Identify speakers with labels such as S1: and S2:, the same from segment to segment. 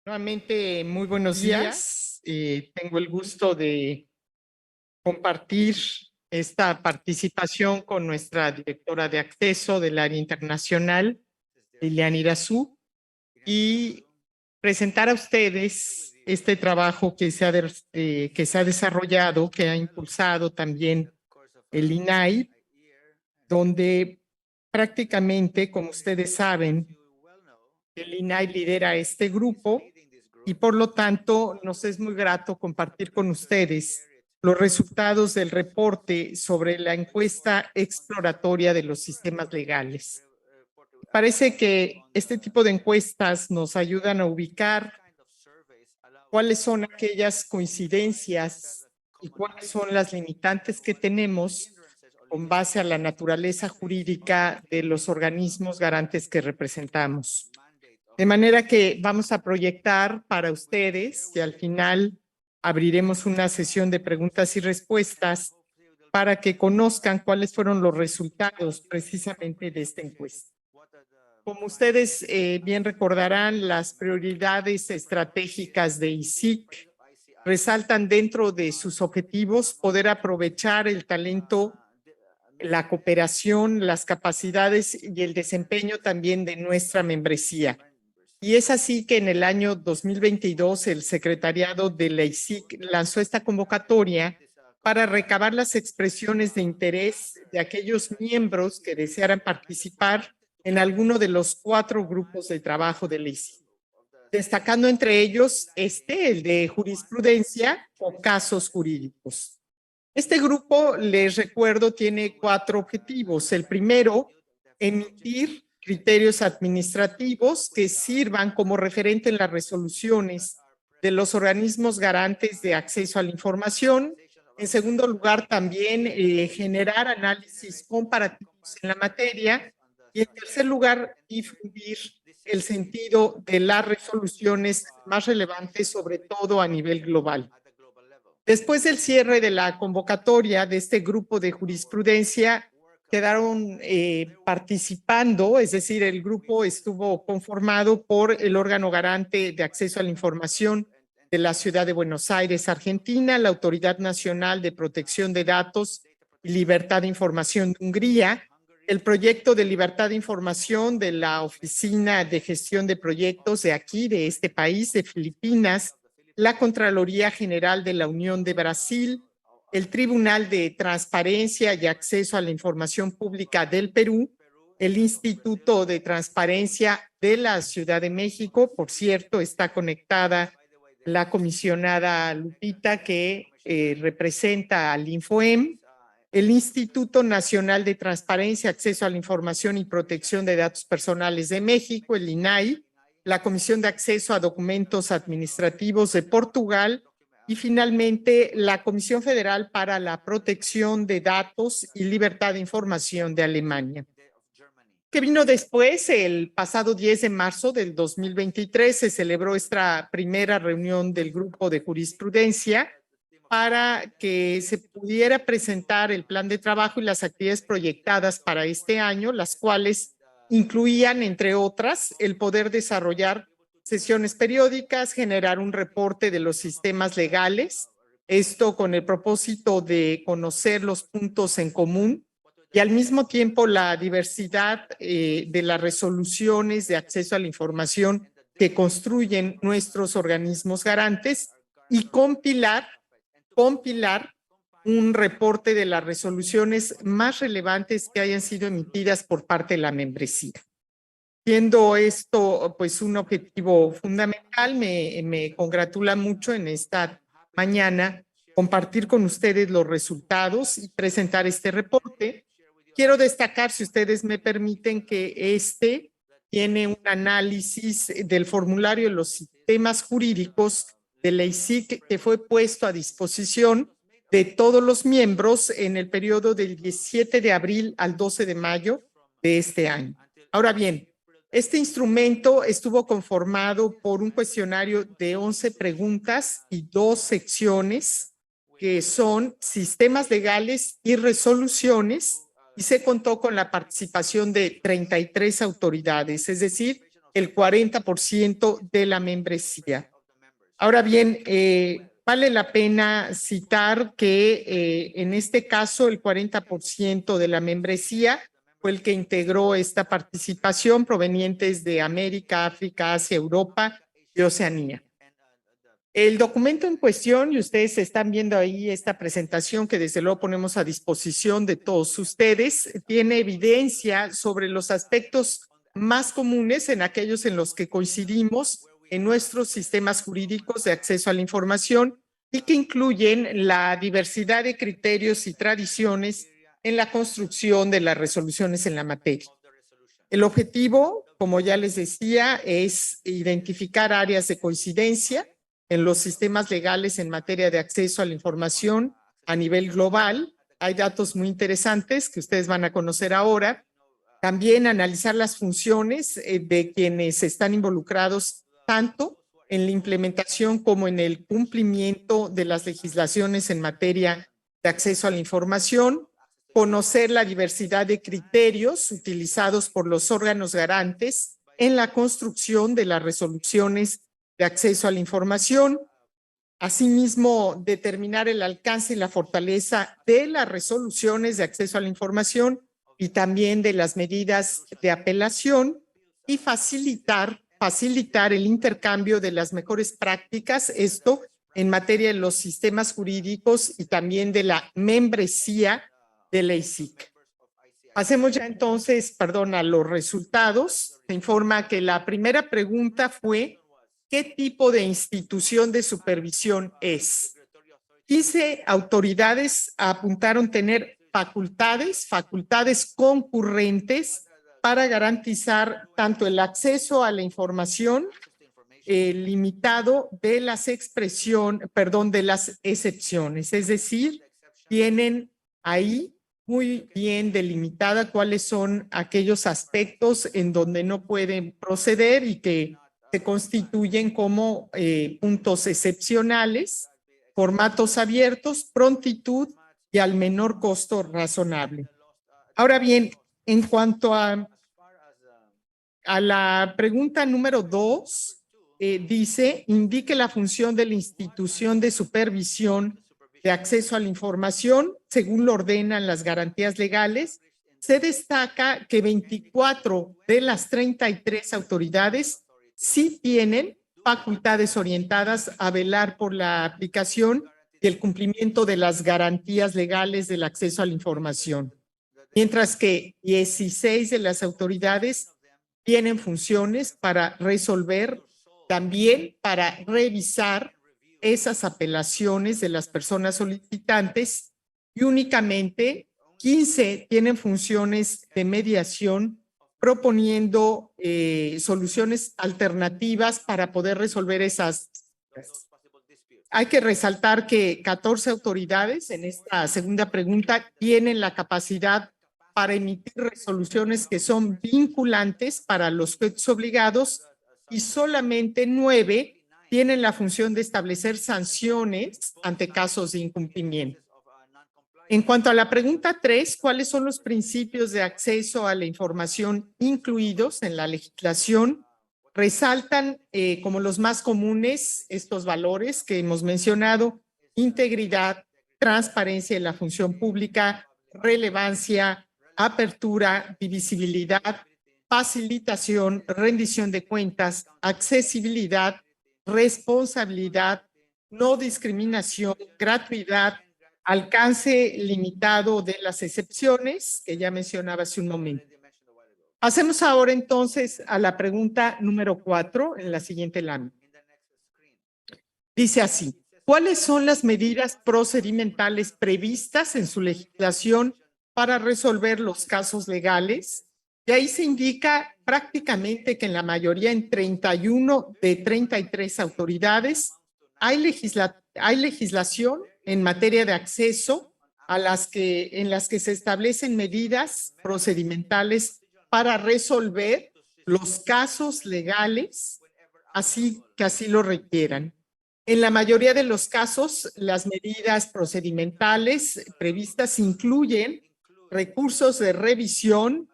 S1: Nuevamente, muy buenos días. Tengo el gusto de compartir esta participación con nuestra directora de acceso del área internacional, Lilian Irazú, y presentar a ustedes este trabajo que se ha desarrollado, que ha impulsado también el INAI, donde prácticamente, como ustedes saben, el INAI lidera este grupo y por lo tanto nos es muy grato compartir con ustedes los resultados del reporte sobre la encuesta exploratoria de los sistemas legales. Parece que este tipo de encuestas nos ayudan a ubicar cuáles son aquellas coincidencias y cuáles son las limitantes que tenemos con base a la naturaleza jurídica de los organismos garantes que representamos. De manera que vamos a proyectar para ustedes y al final abriremos una sesión de preguntas y respuestas para que conozcan cuáles fueron los resultados precisamente de esta encuesta. Como ustedes bien recordarán, las prioridades estratégicas de ICIC resaltan dentro de sus objetivos poder aprovechar el talento, la cooperación, las capacidades y el desempeño también de nuestra membresía. Y es así que en el año 2022 el secretariado de la ICIC lanzó esta convocatoria para recabar las expresiones de interés de aquellos miembros que desearan participar en alguno de los 4 grupos de trabajo de la ICIC, destacando entre ellos el de jurisprudencia o casos jurídicos. Este grupo, les recuerdo, tiene 4 objetivos. El primero, emitir criterios administrativos que sirvan como referente en las resoluciones de los organismos garantes de acceso a la información. En segundo lugar, también generar análisis comparativos en la materia. Y en tercer lugar, difundir el sentido de las resoluciones más relevantes, sobre todo a nivel global. Después del cierre de la convocatoria de este grupo de jurisprudencia, quedaron participando, es decir, el grupo estuvo conformado por el órgano garante de acceso a la información de la Ciudad de Buenos Aires, Argentina, la Autoridad Nacional de Protección de Datos y Libertad de Información de Hungría, el proyecto de libertad de información de la Oficina de Gestión de Proyectos de aquí, de este país, de Filipinas, la Contraloría General de la Unión de Brasil, el Tribunal de Transparencia y Acceso a la Información Pública del Perú, el Instituto de Transparencia de la Ciudad de México. Por cierto, está conectada la comisionada Lupita, que representa al INFOEM, el Instituto Nacional de Transparencia, Acceso a la Información y Protección de Datos Personales de México, el INAI, la Comisión de Acceso a Documentos Administrativos de Portugal y finalmente la Comisión Federal para la Protección de Datos y Libertad de Información de Alemania. ¿Qué vino después? El pasado 10 de marzo del 2023 se celebró esta primera reunión del grupo de jurisprudencia para que se pudiera presentar el plan de trabajo y las actividades proyectadas para este año, las cuales incluían, entre otras, el poder desarrollar sesiones periódicas, generar un reporte de los sistemas legales, esto con el propósito de conocer los puntos en común y al mismo tiempo la diversidad de las resoluciones de acceso a la información que construyen nuestros organismos garantes y compilar un reporte de las resoluciones más relevantes que hayan sido emitidas por parte de la membresía. Siendo esto pues un objetivo fundamental, me congratula mucho en esta mañana compartir con ustedes los resultados y presentar este reporte. Quiero destacar, si ustedes me permiten, que tiene un análisis del formulario de los sistemas jurídicos de la ICIC que fue puesto a disposición de todos los miembros en el periodo del 17 de abril al 12 de mayo de este año. Ahora bien, este instrumento estuvo conformado por un cuestionario de 11 preguntas y 2 secciones que son sistemas legales y resoluciones, y se contó con la participación de 33 autoridades, es decir, el 40% de la membresía. Ahora bien, vale la pena citar que en este caso el 40% de la membresía fue el que integró esta participación provenientes de América, África, Asia, Europa y Oceanía. El documento en cuestión, y ustedes están viendo ahí esta presentación que desde luego ponemos a disposición de todos ustedes, tiene evidencia sobre los aspectos más comunes en aquellos en los que coincidimos en nuestros sistemas jurídicos de acceso a la información y que incluyen la diversidad de criterios y tradiciones en la construcción de las resoluciones en la materia. El objetivo, como ya les decía, es identificar áreas de coincidencia en los sistemas legales en materia de acceso a la información a nivel global. Hay datos muy interesantes que ustedes van a conocer ahora. También analizar las funciones de quienes están involucrados tanto en la implementación como en el cumplimiento de las legislaciones en materia de acceso a la información, conocer la diversidad de criterios utilizados por los órganos garantes en la construcción de las resoluciones de acceso a la información, asimismo determinar el alcance y la fortaleza de las resoluciones de acceso a la información y también de las medidas de apelación y facilitar el intercambio de las mejores prácticas, esto en materia de los sistemas jurídicos y también de la membresía de la ICIC. Pasemos ya entonces, a los resultados. Se informa que la primera pregunta fue: ¿qué tipo de institución de supervisión es? 15 autoridades apuntaron tener facultades concurrentes para garantizar tanto el acceso a la información limitado de las de las excepciones. Es decir, tienen ahí muy bien delimitada cuáles son aquellos aspectos en donde no pueden proceder y que se constituyen como puntos excepcionales, formatos abiertos, prontitud y al menor costo razonable. Ahora bien, en cuanto a la pregunta número 2, dice, indique la función de la institución de supervisión de acceso a la información según lo ordenan las garantías legales. Se destaca que 24 de las 33 autoridades sí tienen facultades orientadas a velar por la aplicación y el cumplimiento de las garantías legales del acceso a la información, mientras que 16 de las autoridades tienen funciones para resolver, también para revisar esas apelaciones de las personas solicitantes, y únicamente 15 tienen funciones de mediación proponiendo soluciones alternativas para poder resolver esas. Hay que resaltar que 14 autoridades en esta segunda pregunta tienen la capacidad para emitir resoluciones que son vinculantes para los sujetos obligados y solamente 9 tienen la función de establecer sanciones ante casos de incumplimiento. En cuanto a la pregunta 3, ¿cuáles son los principios de acceso a la información incluidos en la legislación? Resaltan como los más comunes estos valores que hemos mencionado: integridad, transparencia en la función pública, relevancia, apertura, divisibilidad, facilitación, rendición de cuentas, accesibilidad, responsabilidad, no discriminación, gratuidad, alcance limitado de las excepciones, que ya mencionaba hace un momento. Hacemos ahora entonces a la pregunta número 4 en la siguiente lámina. Dice así: ¿cuáles son las medidas procedimentales previstas en su legislación para resolver los casos legales? Y ahí se indica prácticamente que en la mayoría, en 31 de 33 autoridades, hay legislación en materia de acceso en las que se establecen medidas procedimentales para resolver los casos legales, así lo requieran. En la mayoría de los casos, las medidas procedimentales previstas incluyen recursos de revisión,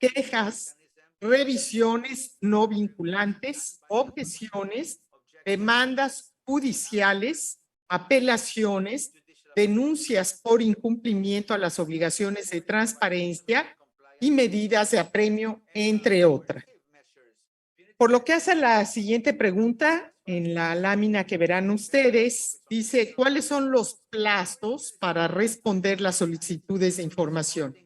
S1: quejas, revisiones no vinculantes, objeciones, demandas judiciales, apelaciones, denuncias por incumplimiento a las obligaciones de transparencia y medidas de apremio, entre otras. Por lo que hace a la siguiente pregunta, en la lámina que verán ustedes, dice, ¿cuáles son los plazos para responder las solicitudes de información?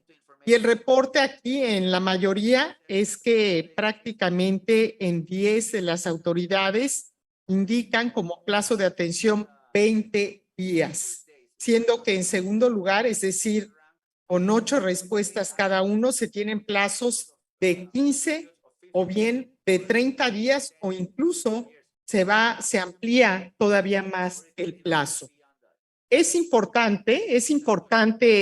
S1: Y el reporte aquí en la mayoría es que prácticamente en 10 de las autoridades indican como plazo de atención 20 días, siendo que en segundo lugar, es decir, con 8 respuestas cada uno, se tienen plazos de 15 o bien de 30 días o incluso se amplía todavía más el plazo. Es importante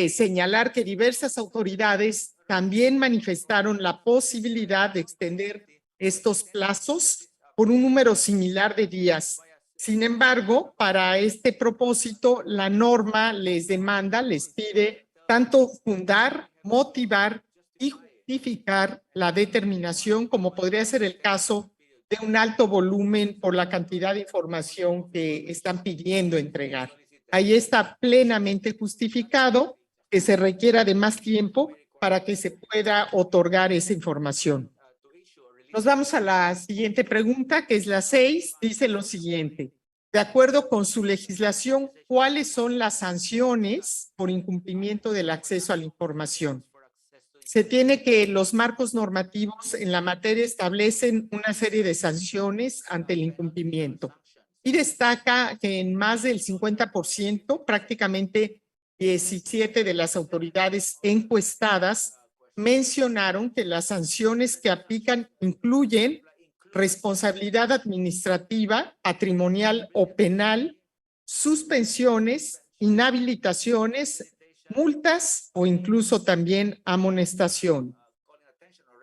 S1: señalar que diversas autoridades también manifestaron la posibilidad de extender estos plazos por un número similar de días. Sin embargo, para este propósito, la norma les pide tanto fundar, motivar y justificar la determinación, como podría ser el caso de un alto volumen por la cantidad de información que están pidiendo entregar. Ahí está plenamente justificado que se requiera de más tiempo para que se pueda otorgar esa información. Nos vamos a la siguiente pregunta, que es la 6. Dice lo siguiente. De acuerdo con su legislación, ¿cuáles son las sanciones por incumplimiento del acceso a la información? Se tiene que los marcos normativos en la materia establecen una serie de sanciones ante el incumplimiento. Y destaca que en más del 50%, prácticamente 17 de las autoridades encuestadas mencionaron que las sanciones que aplican incluyen responsabilidad administrativa, patrimonial o penal, suspensiones, inhabilitaciones, multas o incluso también amonestación.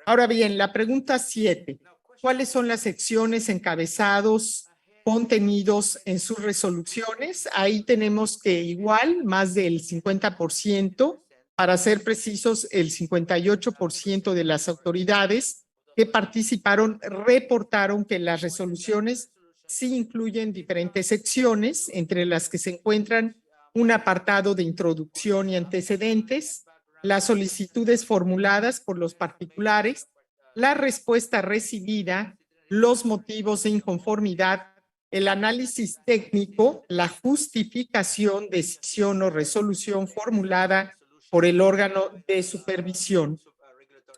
S1: Ahora bien, la pregunta 7. ¿Cuáles son las secciones, encabezados, contenidos en sus resoluciones? Ahí tenemos que igual, más del 50%, para ser precisos, el 58% de las autoridades que participaron reportaron que las resoluciones sí incluyen diferentes secciones, entre las que se encuentran un apartado de introducción y antecedentes, las solicitudes formuladas por los particulares, la respuesta recibida, los motivos de inconformidad, el análisis técnico, la justificación, decisión o resolución formulada por el órgano de supervisión.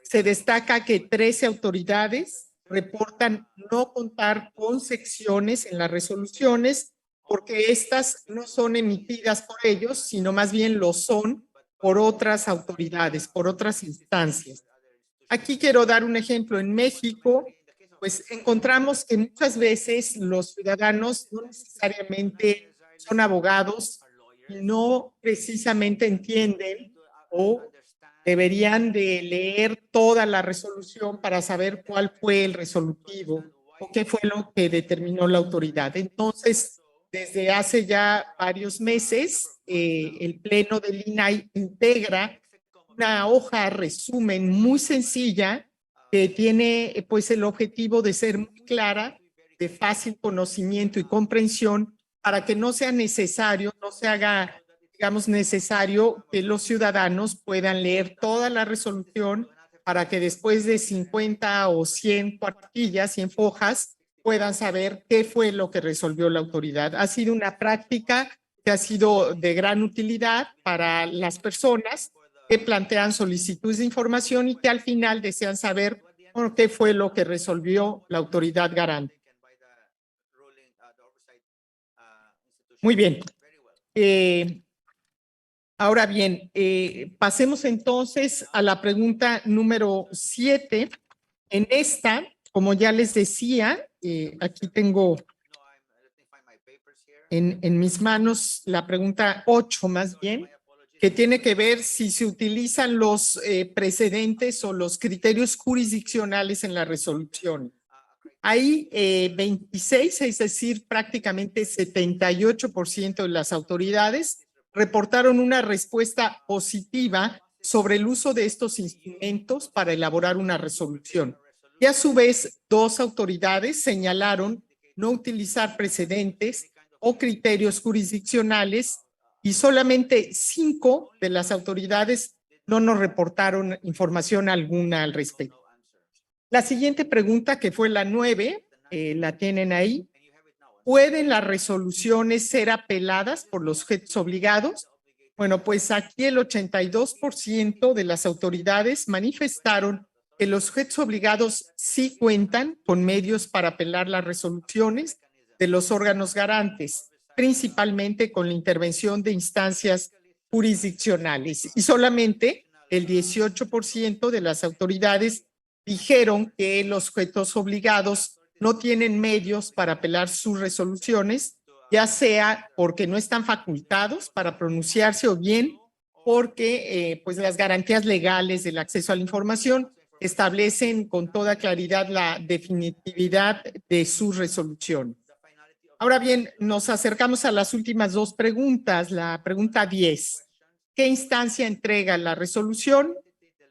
S1: Se destaca que 13 autoridades reportan no contar con secciones en las resoluciones porque estas no son emitidas por ellos, sino más bien lo son por otras autoridades, por otras instancias. Aquí quiero dar un ejemplo. En México, pues encontramos que muchas veces los ciudadanos no necesariamente son abogados y no precisamente entienden o deberían de leer toda la resolución para saber cuál fue el resolutivo o qué fue lo que determinó la autoridad. Entonces, desde hace ya varios meses, el Pleno del INAI integra una hoja resumen muy sencilla que tiene pues el objetivo de ser muy clara, de fácil conocimiento y comprensión, para que no sea necesario, no se haga, digamos, necesario que los ciudadanos puedan leer toda la resolución para que después de 50 o 100 cuartillas, 100 hojas, puedan saber qué fue lo que resolvió la autoridad. Ha sido una práctica que ha sido de gran utilidad para las personas que plantean solicitudes de información y que al final desean saber qué fue lo que resolvió la autoridad garante. Muy bien. Ahora bien, pasemos entonces a la pregunta número 7. En esta, como ya les decía, aquí tengo en mis manos la pregunta 8 más bien, que tiene que ver si se utilizan los precedentes o los criterios jurisdiccionales en la resolución. Hay 26, es decir, prácticamente 78% de las autoridades reportaron una respuesta positiva sobre el uso de estos instrumentos para elaborar una resolución. Y a su vez, 2 autoridades señalaron no utilizar precedentes o criterios jurisdiccionales y solamente 5 de las autoridades no nos reportaron información alguna al respecto. La siguiente pregunta, que fue la 9, la tienen ahí. ¿Pueden las resoluciones ser apeladas por los sujetos obligados? Bueno, pues aquí el 82% de las autoridades manifestaron que los sujetos obligados sí cuentan con medios para apelar las resoluciones de los órganos garantes, principalmente con la intervención de instancias jurisdiccionales. Y solamente el 18% de las autoridades dijeron que los sujetos obligados no tienen medios para apelar sus resoluciones, ya sea porque no están facultados para pronunciarse o bien porque pues las garantías legales del acceso a la información establecen con toda claridad la definitividad de sus resoluciones. Ahora bien, nos acercamos a las últimas 2 preguntas. La pregunta 10. ¿Qué instancia entrega la resolución?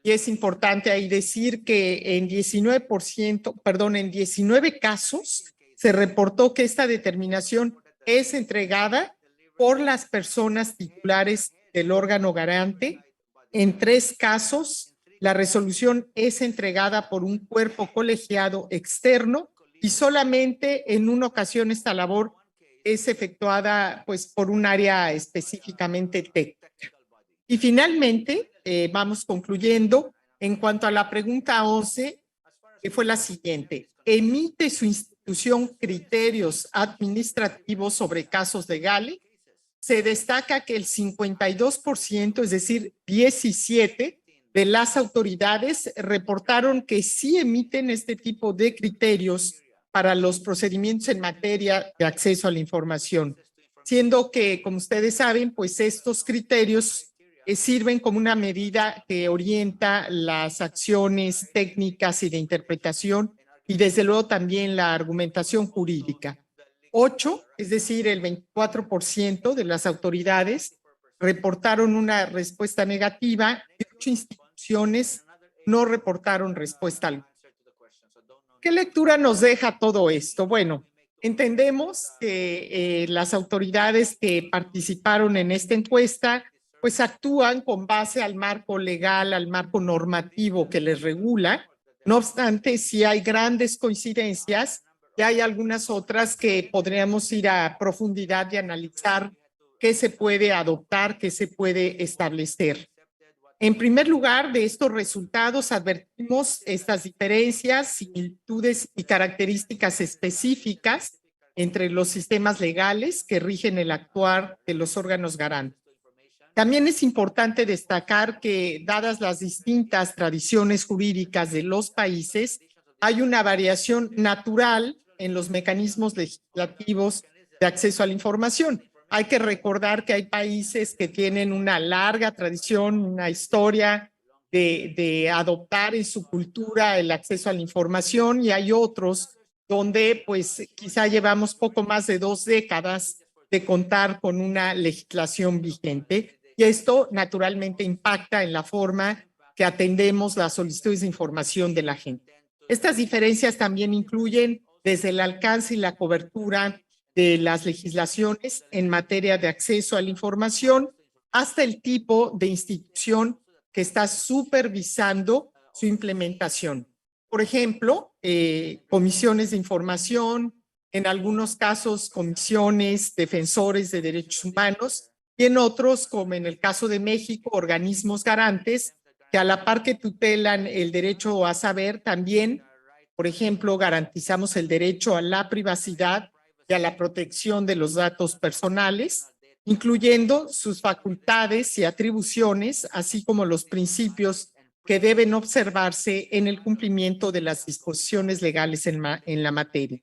S1: Y es importante ahí decir que en 19 casos se reportó que esta determinación es entregada por las personas titulares del órgano garante. En 3 casos, la resolución es entregada por un cuerpo colegiado externo y solamente en una ocasión esta labor es efectuada pues por un área específicamente técnica. Y finalmente, vamos concluyendo en cuanto a la pregunta 11, que fue la siguiente. ¿Emite su institución criterios administrativos sobre casos legales? Se destaca que el 52%, es decir, 17 de las autoridades reportaron que sí emiten este tipo de criterios para los procedimientos en materia de acceso a la información, siendo que, como ustedes saben, pues estos criterios sirven como una medida que orienta las acciones técnicas y de interpretación y desde luego también la argumentación jurídica. 8, es decir, el 24% de las autoridades reportaron una respuesta negativa y 8 instituciones no reportaron respuesta alguna. ¿Qué lectura nos deja todo esto? Bueno, entendemos que las autoridades que participaron en esta encuesta pues actúan con base al marco legal, al marco normativo que les regula. No obstante, sí hay grandes coincidencias y hay algunas otras que podríamos ir a profundidad y analizar qué se puede adoptar, qué se puede establecer. En primer lugar, de estos resultados advertimos estas diferencias, similitudes y características específicas entre los sistemas legales que rigen el actuar de los órganos garantes. También es importante destacar que, dadas las distintas tradiciones jurídicas de los países, hay una variación natural en los mecanismos legislativos de acceso a la información. Hay que recordar que hay países que tienen una larga tradición, una historia de adoptar en su cultura el acceso a la información y hay otros donde pues quizá llevamos poco más de 2 décadas de contar con una legislación vigente. Y esto naturalmente impacta en la forma que atendemos las solicitudes de información de la gente. Estas diferencias también incluyen desde el alcance y la cobertura de las legislaciones en materia de acceso a la información hasta el tipo de institución que está supervisando su implementación. Por ejemplo, comisiones de información, en algunos casos comisiones, defensores de derechos humanos, y en otros, como en el caso de México, organismos garantes que a la par que tutelan el derecho a saber, también, por ejemplo, garantizamos el derecho a la privacidad y a la protección de los datos personales, incluyendo sus facultades y atribuciones, así como los principios que deben observarse en el cumplimiento de las disposiciones legales en la materia.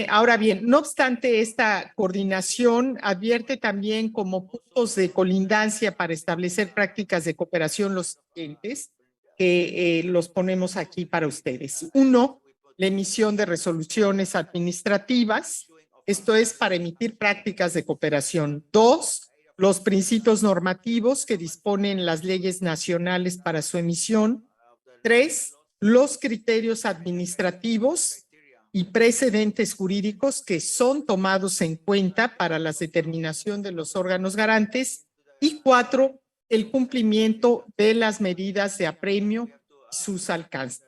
S1: Ahora bien, no obstante, esta coordinación advierte también como puntos de colindancia para establecer prácticas de cooperación los siguientes, que los ponemos aquí para ustedes. 1, la emisión de resoluciones administrativas, esto es para emitir prácticas de cooperación. 2, los principios normativos que disponen las leyes nacionales para su emisión. 3, los criterios administrativos y precedentes jurídicos que son tomados en cuenta para la determinación de los órganos garantes. Y 4, el cumplimiento de las medidas de apremio y sus alcances.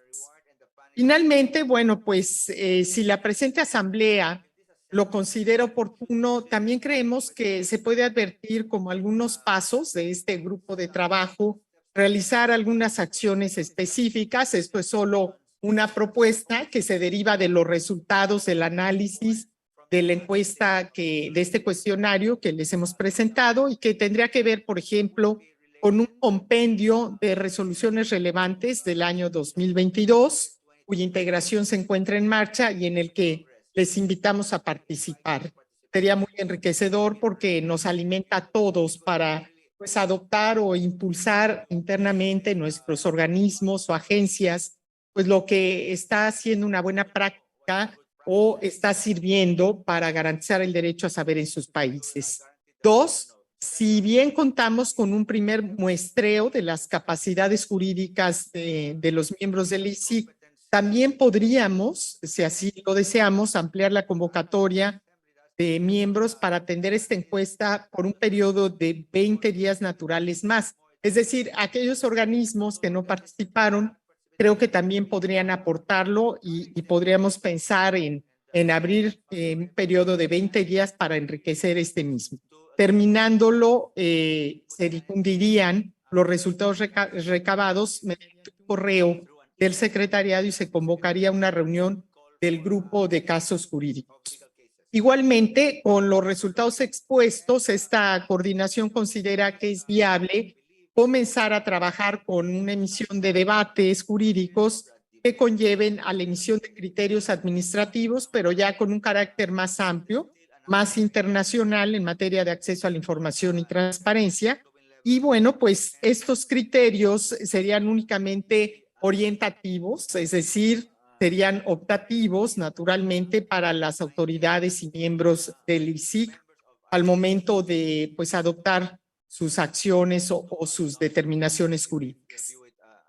S1: Finalmente, bueno, pues si la presente asamblea lo considera oportuno, también creemos que se puede advertir como algunos pasos de este grupo de trabajo, realizar algunas acciones específicas. Esto es solo una propuesta que se deriva de los resultados del análisis de la encuesta de este cuestionario que les hemos presentado y que tendría que ver, por ejemplo, con un compendio de resoluciones relevantes del año 2022, cuya integración se encuentra en marcha y en el que les invitamos a participar. Sería muy enriquecedor porque nos alimenta a todos para pues, adoptar o impulsar internamente nuestros organismos o agencias, pues lo que está haciendo una buena práctica o está sirviendo para garantizar el derecho a saber en sus países. 2, si bien contamos con un primer muestreo de las capacidades jurídicas de los miembros del ICSIC, también podríamos, si así lo deseamos, ampliar la convocatoria de miembros para atender esta encuesta por un periodo de 20 días naturales más. Es decir, aquellos organismos que no participaron, creo que también podrían aportarlo y podríamos pensar en abrir un periodo de 20 días para enriquecer este mismo. Terminándolo, se difundirían los resultados recabados mediante un correo del secretariado y se convocaría una reunión del grupo de casos jurídicos. Igualmente, con los resultados expuestos, esta coordinación considera que es viable comenzar a trabajar con una emisión de debates jurídicos que conlleven a la emisión de criterios administrativos, pero ya con un carácter más amplio, más internacional en materia de acceso a la información y transparencia. Y bueno, pues estos criterios serían únicamente orientativos, es decir, serían optativos naturalmente para las autoridades y miembros del ICSIC al momento de pues adoptar sus acciones o sus determinaciones jurídicas.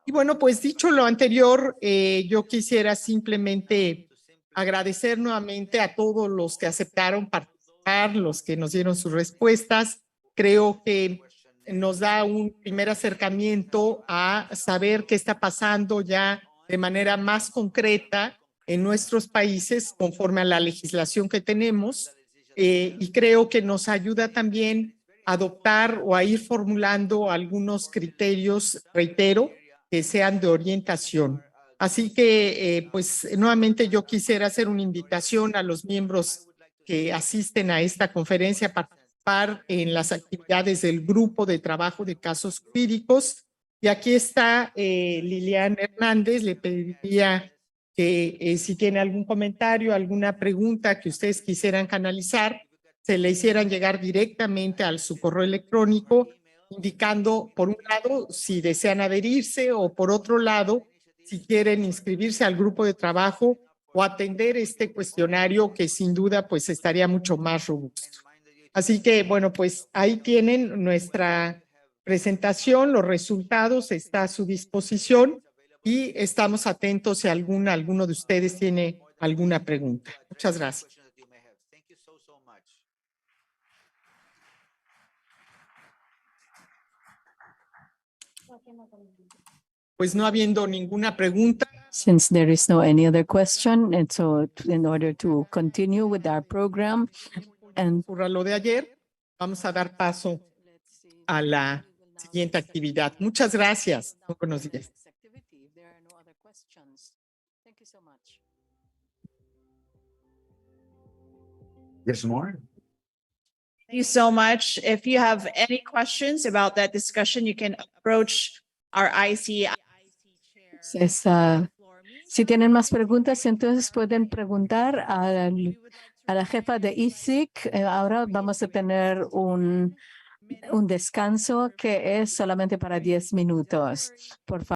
S1: Y bueno, pues dicho lo anterior, yo quisiera simplemente agradecer nuevamente a todos los que aceptaron participar, los que nos dieron sus respuestas. Creo que nos da un primer acercamiento a saber qué está pasando ya de manera más concreta en nuestros países conforme a la legislación que tenemos y creo que nos ayuda también a adoptar o a ir formulando algunos criterios, reitero, que sean de orientación. Así que, pues, nuevamente yo quisiera hacer una invitación a los miembros que asisten a esta conferencia a participar en las actividades del grupo de trabajo de casos jurídicos. Y aquí está Liliana Hernández, le pediría que si tiene algún comentario, alguna pregunta que ustedes quisieran canalizar, se le hicieran llegar directamente a su correo electrónico, indicando, por un lado, si desean adherirse o por otro lado, si quieren inscribirse al grupo de trabajo o atender este cuestionario que sin duda pues estaría mucho más robusto. Así que, bueno, pues ahí tienen nuestra presentación, los resultados está a su disposición y estamos atentos si alguno de ustedes tiene alguna pregunta. Muchas gracias. Pues no habiendo ninguna pregunta.
S2: Since there is no any other question, and so in order to continue with our program, and
S1: Por lo de ayer, vamos a dar paso a la siguiente actividad. Muchas gracias. Muy buenos días.
S2: there are no other questions. Thank you so much.
S3: Yes, more?
S4: Thank you so much. If you have any questions about that discussion, you can approach our IC.
S2: Si tienen más preguntas, entonces pueden preguntar a la jefa de ICSIC. Ahora vamos a tener un descanso que es solamente para 10 minutos. Por favor.